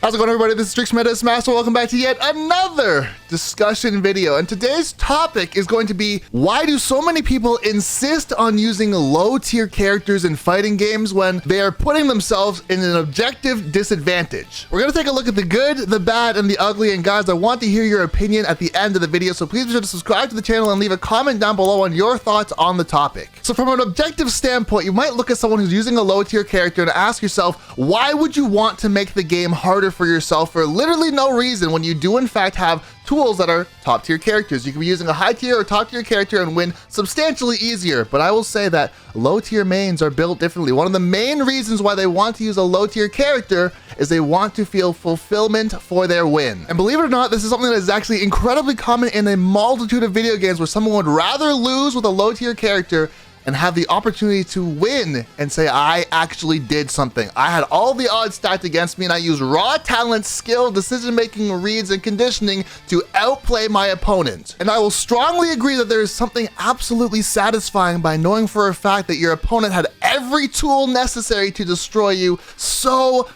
How's it going, everybody? This is MetaTrixx MetaTrixx. Welcome back to yet another discussion video. And today's topic is going to be, why do so many people insist on using low tier characters in fighting games when they are putting themselves in an objective disadvantage? We're going to take a look at the good, the bad, and the ugly. And guys, I want to hear your opinion at the end of the video. So please be sure to subscribe to the channel and leave a comment down below on your thoughts on the topic. So from an objective standpoint, you might look at someone who's using a low tier character and ask yourself, why would you want to make the game harder for yourself for literally no reason when you do in fact have tools that are top tier characters? You can be using a high tier or top tier character and win substantially easier. But I will say that low tier mains are built differently. One of the main reasons why they want to use a low tier character is they want to feel fulfillment for their win. And believe it or not, this is something that is actually incredibly common in a multitude of video games where someone would rather lose with a low tier character and have the opportunity to win and say, I actually did something. I had all the odds stacked against me and I used raw talent, skill, decision-making, reads, and conditioning to outplay my opponent. And I will strongly agree that there is something absolutely satisfying by knowing for a fact that your opponent had every tool necessary to destroy you so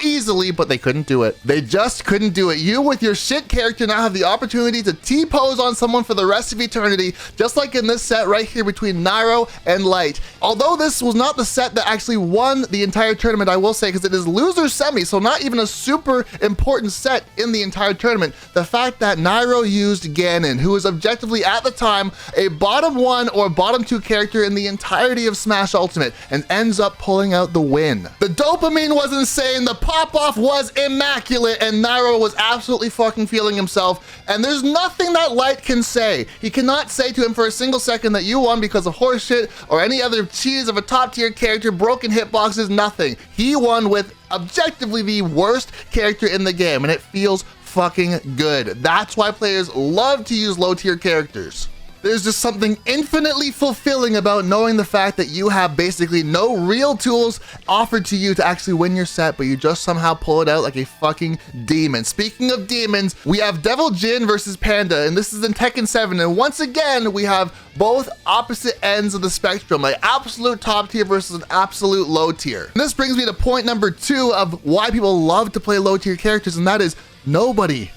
easily, but they couldn't do it. They just couldn't do it. You with your shit character now have the opportunity to T-pose on someone for the rest of eternity, just like in this set right here between Nairo and Light. Although this was not the set that actually won the entire tournament, I will say, because it is loser semi, so not even a super important set in the entire tournament. The fact that Nairo used Ganon, who was objectively at the time a bottom 1 or bottom 2 character in the entirety of Smash Ultimate, and ends up pulling out the win. The dopamine was insane, the pop-off was immaculate, and Nairo was absolutely fucking feeling himself, and there's nothing that Light can say. He cannot say to him for a single second that you won because of horseshit or any other cheese of a top tier character, broken hitboxes, nothing. He won with objectively the worst character in the game, and it feels fucking good. That's why players love to use low tier characters. There's just something infinitely fulfilling about knowing the fact that you have basically no real tools offered to you to actually win your set, but you just somehow pull it out like a fucking demon. Speaking of demons, we have Devil Jin versus Panda, and this is in Tekken 7, and once again, we have both opposite ends of the spectrum, like absolute top tier versus an absolute low tier. And this brings me to point number 2 of why people love to play low tier characters, and that is nobody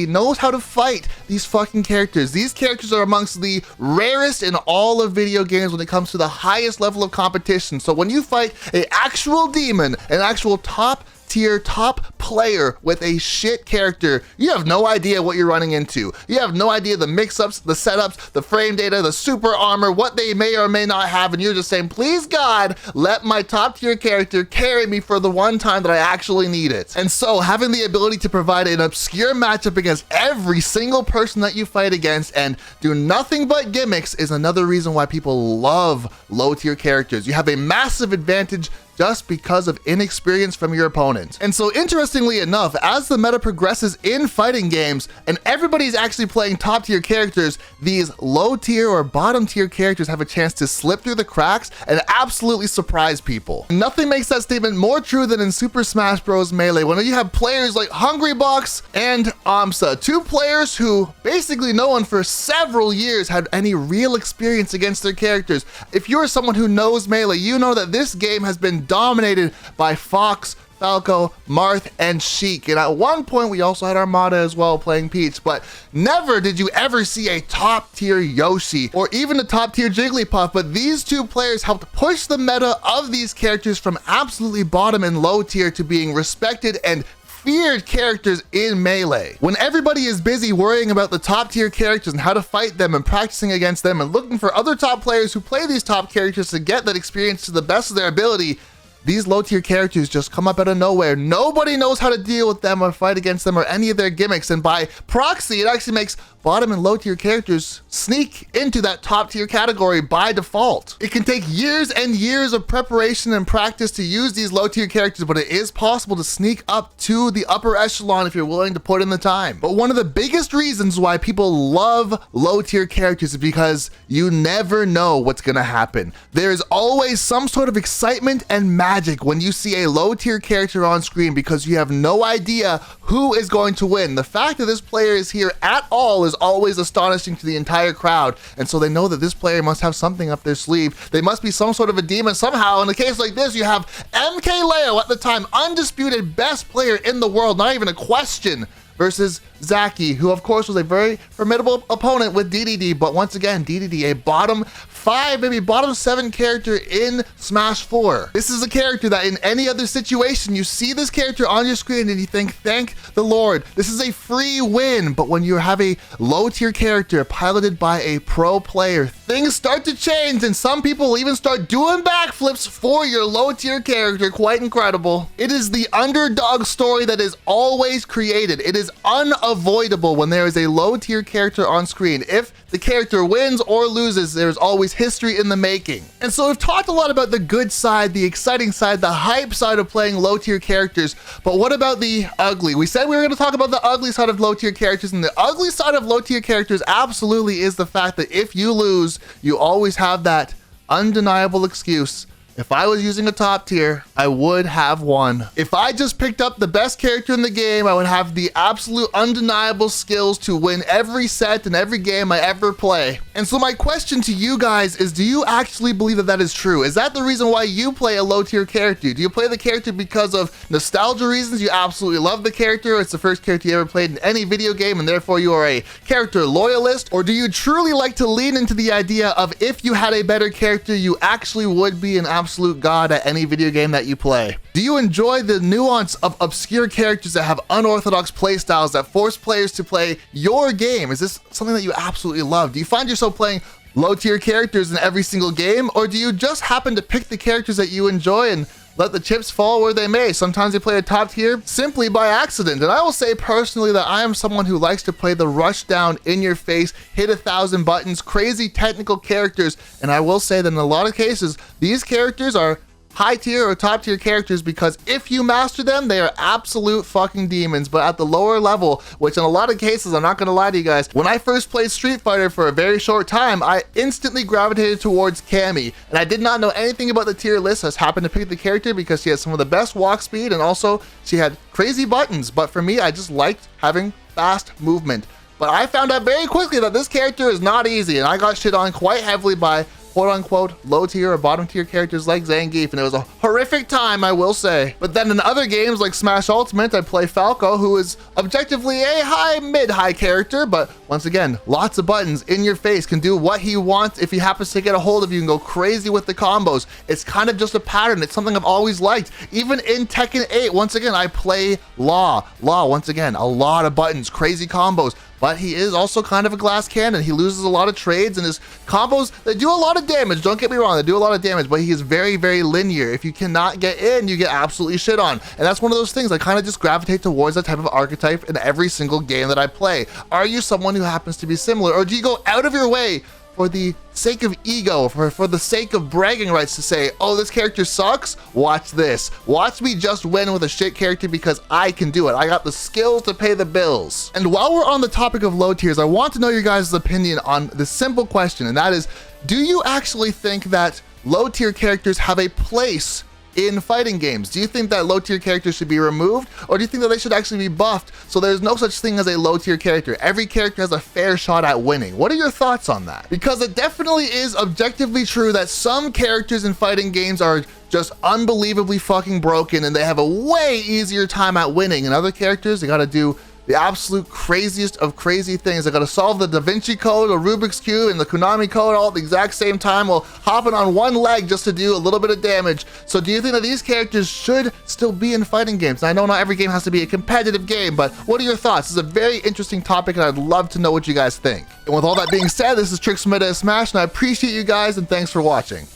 knows how to fight these fucking characters. These characters are amongst the rarest in all of video games when it comes to the highest level of competition. So when you fight an actual demon, an actual top tier, top player with a shit character, you have no idea what you're running into. You have no idea the mix-ups, the setups, the frame data, the super armor, what they may or may not have, and you're just saying, please God, let my top tier character carry me for the one time that I actually need it. And so having the ability to provide an obscure matchup against every single person that you fight against and do nothing but gimmicks is another reason why people love low tier characters. You have a massive advantage just because of inexperience from your opponent. And so interestingly enough, as the meta progresses in fighting games and everybody's actually playing top tier characters, these low tier or bottom tier characters have a chance to slip through the cracks and absolutely surprise people. Nothing makes that statement more true than in Super Smash Bros. Melee, when you have players like Hungrybox and Amsa, 2 players who basically no one for several years had any real experience against their characters. If you're someone who knows Melee, you know that this game has been dominated by Fox, Falco, Marth, and Sheik. And at one point, we also had Armada as well playing Peach, but never did you ever see a top tier Yoshi or even a top tier Jigglypuff. But these 2 players helped push the meta of these characters from absolutely bottom and low tier to being respected and feared characters in Melee. When everybody is busy worrying about the top tier characters and how to fight them and practicing against them and looking for other top players who play these top characters to get that experience to the best of their ability, these low tier characters just come up out of nowhere. Nobody knows how to deal with them or fight against them or any of their gimmicks. And by proxy, it actually makes bottom and low tier characters sneak into that top tier category by default. It can take years and years of preparation and practice to use these low tier characters, but it is possible to sneak up to the upper echelon if you're willing to put in the time. But one of the biggest reasons why people love low tier characters is because you never know what's gonna happen. There's always some sort of excitement and magic magic when you see a low tier character on screen because you have no idea who is going to win. The fact that this player is here at all is always astonishing to the entire crowd, and so they know that this player must have something up their sleeve. They must be some sort of a demon somehow. In a case like this, you have MKLeo, at the time undisputed best player in the world, not even a question, versus Zaki, who of course was a very formidable opponent with DDD, but once again, DDD, a bottom 5, maybe bottom 7 character in Smash 4. This is a character that in any other situation, you see this character on your screen and you think, thank the Lord, this is a free win. But when you have a low tier character piloted by a pro player, things start to change, and some people even start doing backflips for your low tier character. Quite incredible. It is the underdog story that is always created. It is unavoidable when there is a low tier character on screen. If the character wins or loses, there's always history in the making. And so we've talked a lot about the good side, the exciting side, the hype side of playing low tier characters, but what about the ugly? We said we were going to talk about the ugly side of low tier characters, and the ugly side of low tier characters absolutely is the fact that if you lose, you always have that undeniable excuse: if I was using a top tier, I would have won. If I just picked up the best character in the game, I would have the absolute undeniable skills to win every set and every game I ever play. And so my question to you guys is, do you actually believe that that is true? Is that the reason why you play a low tier character? Do you play the character because of nostalgia reasons? You absolutely love the character, it's the first character you ever played in any video game, and therefore you are a character loyalist? Or do you truly like to lean into the idea of if you had a better character, you actually would be an absolute god at any video game that you play? Do you enjoy the nuance of obscure characters that have unorthodox playstyles that force players to play your game? Is this something that you absolutely love? Do you find yourself playing low tier characters in every single game, or do you just happen to pick the characters that you enjoy and let the chips fall where they may? Sometimes you play a top tier simply by accident. And I will say personally that I am someone who likes to play the rush down, in your face, hit 1,000 buttons, crazy technical characters. And I will say that in a lot of cases, these characters are high tier or top tier characters because if you master them, they are absolute fucking demons. But at the lower level, which in a lot of cases, I'm not gonna lie to you guys, when I first played Street Fighter for a very short time, I instantly gravitated towards Cammy, and I did not know anything about the tier list. I just happened to pick the character because she had some of the best walk speed, and also she had crazy buttons. But for me, I just liked having fast movement. But I found out very quickly that this character is not easy, and I got shit on quite heavily by quote-unquote low tier or bottom tier characters like Zangief, and it was a horrific time, I will say. But then in other games like Smash Ultimate, I play Falco, who is objectively a mid-high character, but once again, lots of buttons, in your face, can do what he wants. If he happens to get a hold of you, and go crazy with the combos. It's kind of just a pattern. It's something I've always liked. Even in Tekken 8, once again, I play Law. Law, once again, a lot of buttons, crazy combos. But he is also kind of a glass cannon. He loses a lot of trades, and his combos, they do a lot of damage. Don't get me wrong, they do a lot of damage, but he is very, very linear. If you cannot get in, you get absolutely shit on. And that's one of those things, I kind of just gravitate towards that type of archetype in every single game that I play. Are you someone who happens to be similar, or do you go out of your way for the sake of ego, for the sake of bragging rights to say, oh, this character sucks? Watch this. Watch me just win with a shit character because I can do it. I got the skills to pay the bills. And while we're on the topic of low tiers, I want to know your guys' opinion on the simple question, and that is, do you actually think that low tier characters have a place in fighting games? Do you think that low tier characters should be removed, or do you think that they should actually be buffed so there's no such thing as a low tier character? Every character has a fair shot at winning. What are your thoughts on that? Because it definitely is objectively true that some characters in fighting games are just unbelievably fucking broken and they have a way easier time at winning, and other characters, they gotta do the absolute craziest of crazy things. They gotta solve the Da Vinci Code, or Rubik's Cube, and the Konami Code all at the exact same time while hopping on one leg just to do a little bit of damage. So do you think that these characters should still be in fighting games? And I know not every game has to be a competitive game, but what are your thoughts? This is a very interesting topic, and I'd love to know what you guys think. And with all that being said, this is Trixx Meta Smash, and I appreciate you guys, and thanks for watching.